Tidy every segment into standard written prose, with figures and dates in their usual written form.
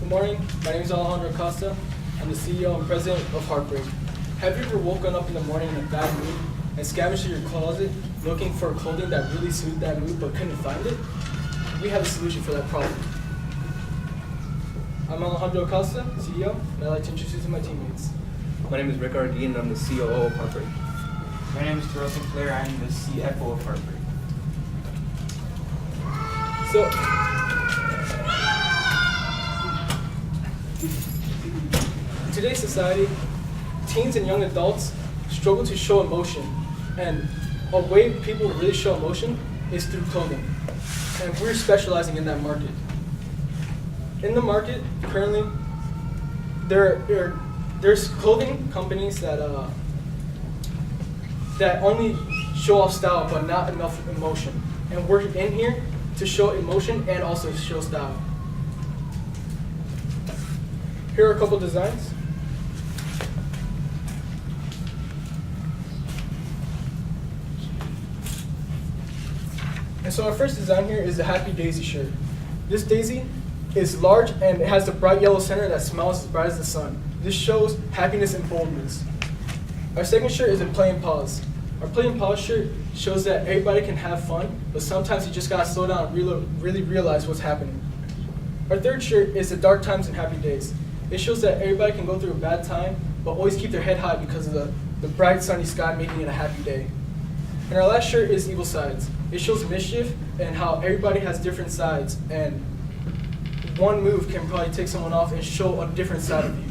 Good morning. My name is Alejandro Acosta. I'm the CEO and president of Heartbreak. Have you ever woken up in the morning in a bad mood and scavenged through your closet looking for clothing that really suited that mood but couldn't find it? We have a solution for that problem. I'm Alejandro Acosta, CEO, and I'd like to introduce you to my teammates. My name is Rick Ardeen, and I'm the COO of Heartbreak. My name is Terrell Sinclair. I'm the CFO of Heartbreak. So, in today's society, teens and young adults struggle to show emotion, and a way people really show emotion is through clothing, and we're specializing in that market. In the market currently, there's clothing companies that only show off style but not enough emotion, and we're in here to show emotion and also show style. Here are a couple designs. And so our first design here is the Happy Daisy shirt. This daisy is large and it has the bright yellow center that smiles as bright as the sun. This shows happiness and boldness. Our second shirt is a Play and Pause. Our Play and Pause shirt shows that everybody can have fun, but sometimes you just gotta slow down and really realize what's happening. Our third shirt is the Dark Times and Happy Days. It shows that everybody can go through a bad time, but always keep their head high because of the bright sunny sky making it a happy day. And our last shirt is Evil Sides. It shows mischief and how everybody has different sides, and one move can probably take someone off and show a different side of you.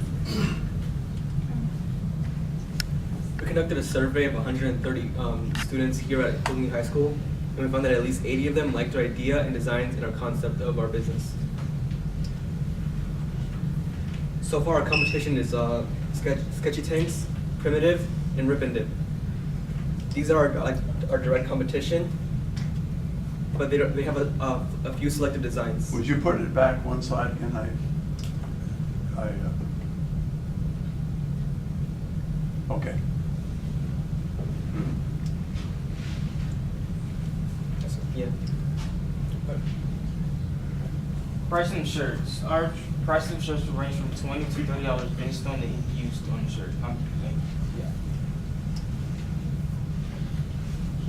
We conducted a survey of 130 students here at Colgan High School, and we found that at least 80 of them liked our idea and designs and our concept of our business. So far, our competition is Sketchy Tanks, Primitive, and Rip and Dip. These are our direct competition, but they have a few selected designs. Would you put it back one slide again? Okay. Yeah. Pricing of shirts. Our prices of shirts will range from $20 to $30 based on the ink used on the shirt.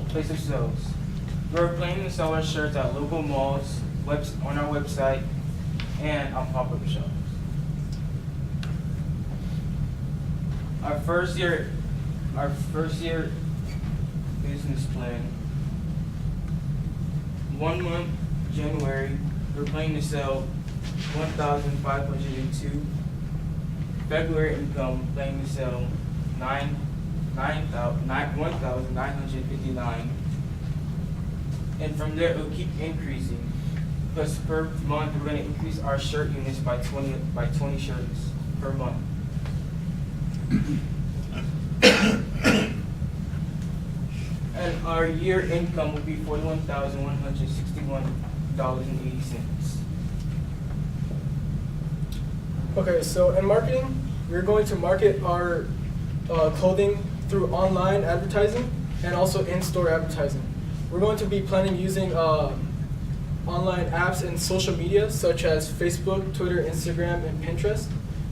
Place of sales. We're planning to sell our shirts at local malls, on our website, and on pop-up shops. Our first year business plan. 1 month, January, we're planning to sell 1,502. February income, planning to sell 1,959. And from there, it'll keep increasing. Plus, per month, we're going to increase our shirt units by 20 shirts per month. And our year income will be $41,161.80. Okay, so in marketing, we're going to market our clothing through online advertising and also in-store advertising. We're going to be planning using online apps and social media such as Facebook, Twitter, Instagram, and Pinterest,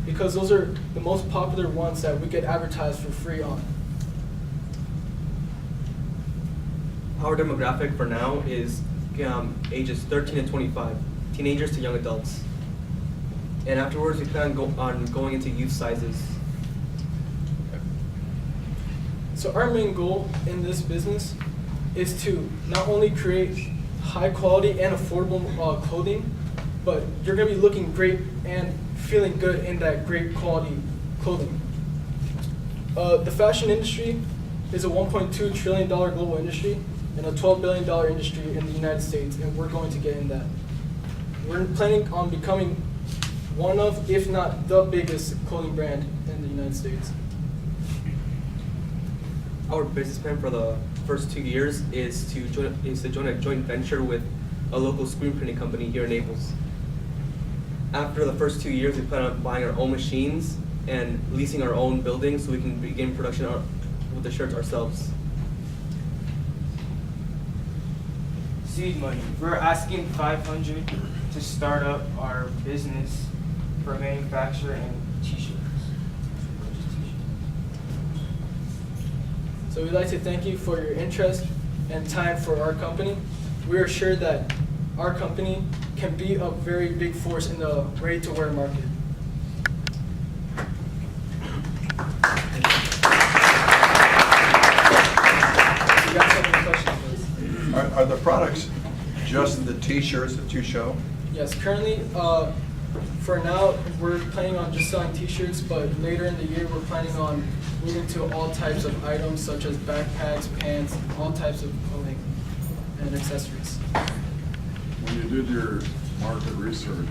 because those are the most popular ones that we get advertised for free on. Our demographic for now is ages 13 to 25, teenagers to young adults. And afterwards, we plan on going into youth sizes. So our main goal in this business is to not only create high quality and affordable clothing, but you're gonna be looking great and feeling good in that great quality clothing. The fashion industry is a $1.2 trillion global industry and a $12 billion industry in the United States, and we're going to get in that. We're planning on becoming one of, if not the biggest clothing brand in the United States. Our business plan for the first 2 years is to join a joint venture with a local screen printing company here in Naples. After the first 2 years, we plan on buying our own machines and leasing our own building so we can begin production with the shirts ourselves. Seed money. We're asking $500 to start up our business, for manufacture and t-shirts. So we'd like to thank you for your interest and time for our company. We are sure that our company can be a very big force in the ready-to-wear market. You guys have any questions, please? Are the products just the T-shirts that you show? Yes, currently, for now, we're planning on just selling t-shirts, but later in the year, we're planning on moving to all types of items such as backpacks, pants, all types of clothing and accessories. When you did your market research,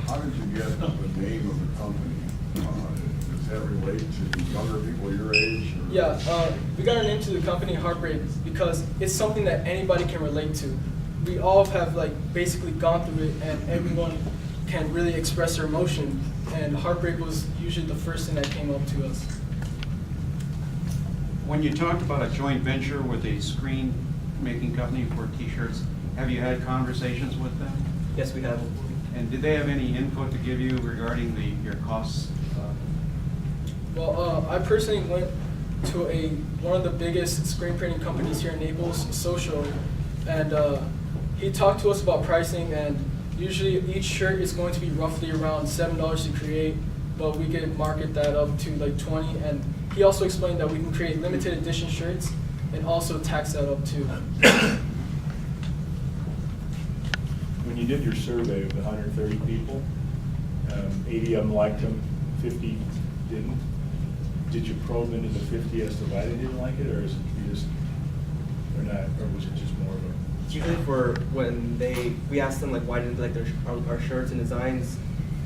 how did you get the name of the company? Does that relate to younger people your age? Or? Yeah, we got our name to the company Heartbreak because it's something that anybody can relate to. We all have basically gone through it, and everyone can really express their emotion, and Heartbreak was usually the first thing that came up to us. When you talked about a joint venture with a screen making company for t-shirts, have you had conversations with them? Yes, we have. And did they have any input to give you regarding your costs? Well, I personally went to one of the biggest screen printing companies here in Naples, Social, and he talked to us about pricing, and usually each shirt is going to be roughly around $7 to create, but we could market that up to $20, and he also explained that we can create limited edition shirts and also tax that up too. When you did your survey of the 130 people, 80 of them liked them, 50 didn't. Did you probe into the 50 as to why they didn't like it, or is it you just, or not, or was it just more of a? Usually for when we ask them why didn't they like our shirts and designs,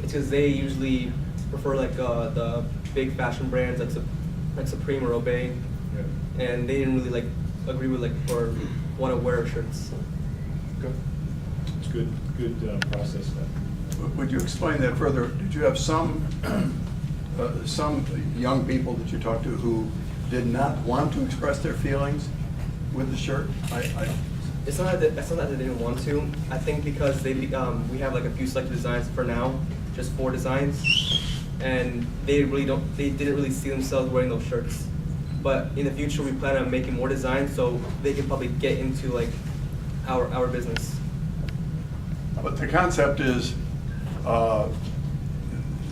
it's because they usually prefer the big fashion brands like Supreme or Obey, Yeah. and they didn't really agree with or want to wear shirts. Good. It's good process then. Would you explain that further? Did you have some young people that you talked to who did not want to express their feelings with the shirt? It's not that they didn't want to. I think because we have a few selected designs for now, just 4 designs, and they didn't really see themselves wearing those shirts. But in the future, we plan on making more designs so they can probably get into our business. But the concept is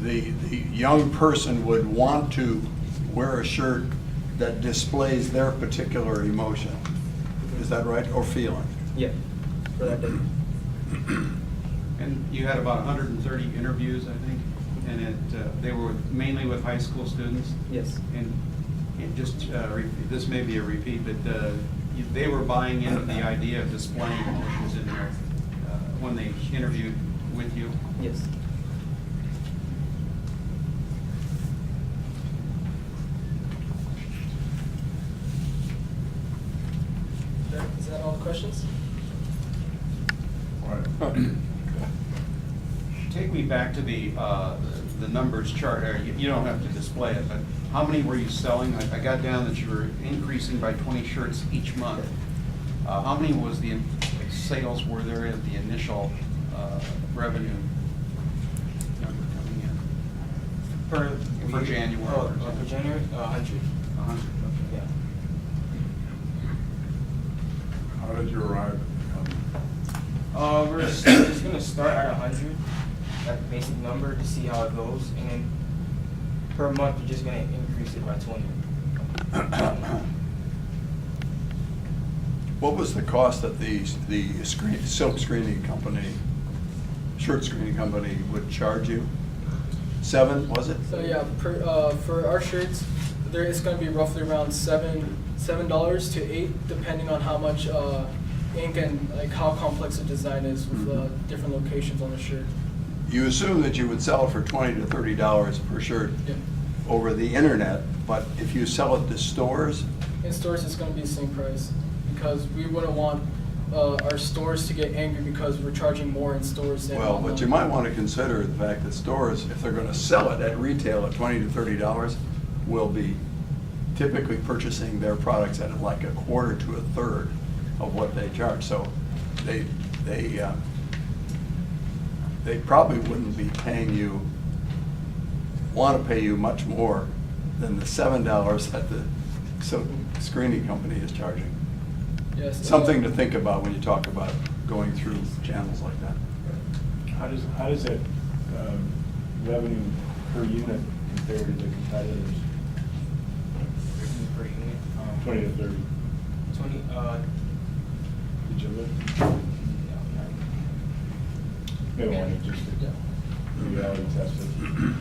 the young person would want to wear a shirt that displays their particular emotion. Is that right? Or feeling? Yeah, for that day. And you had about 130 interviews, I think, and they were mainly with high school students. Yes. And this may be a repeat, but they were buying into the idea of displaying emotions in there when they interviewed with you. Yes. Is that all the questions? All right. Take me back to the numbers chart. You don't have to display it, but how many were you selling? I got down that you were increasing by 20 shirts each month. How many was the sales were there at the initial revenue number coming in? For January. Oh, for January, 100. 100, Yeah. How did you arrive at the company? We're just gonna start at 100, that basic number, to see how it goes, and then per month we're just gonna increase it by 20. What was the cost that the silk screening company, shirt screening company would charge you? 7, was it? So yeah, for our shirts, it's going to be roughly around $7 to $8, depending on how much ink and how complex the design is with different locations on the shirt. You assume that you would sell it for $20 to $30 per shirt Yeah. over the internet, but if you sell it to stores, In stores, it's going to be the same price because we wouldn't want our stores to get angry because we're charging more in stores than well, online. but you might want to consider the fact that stores, if they're going to sell it at retail at $20 to $30, will be typically purchasing their products at like a quarter to a third of what they charge. So they probably wouldn't be paying you want to pay you much more than the $7 that the screening company is charging. Yes. Something to think about when you talk about going through channels like that. How does that revenue per unit compare to the competitors? Revenue per unit. 20 to 30. 20, Did you look? no, Maybe want to just Yeah. reality test it.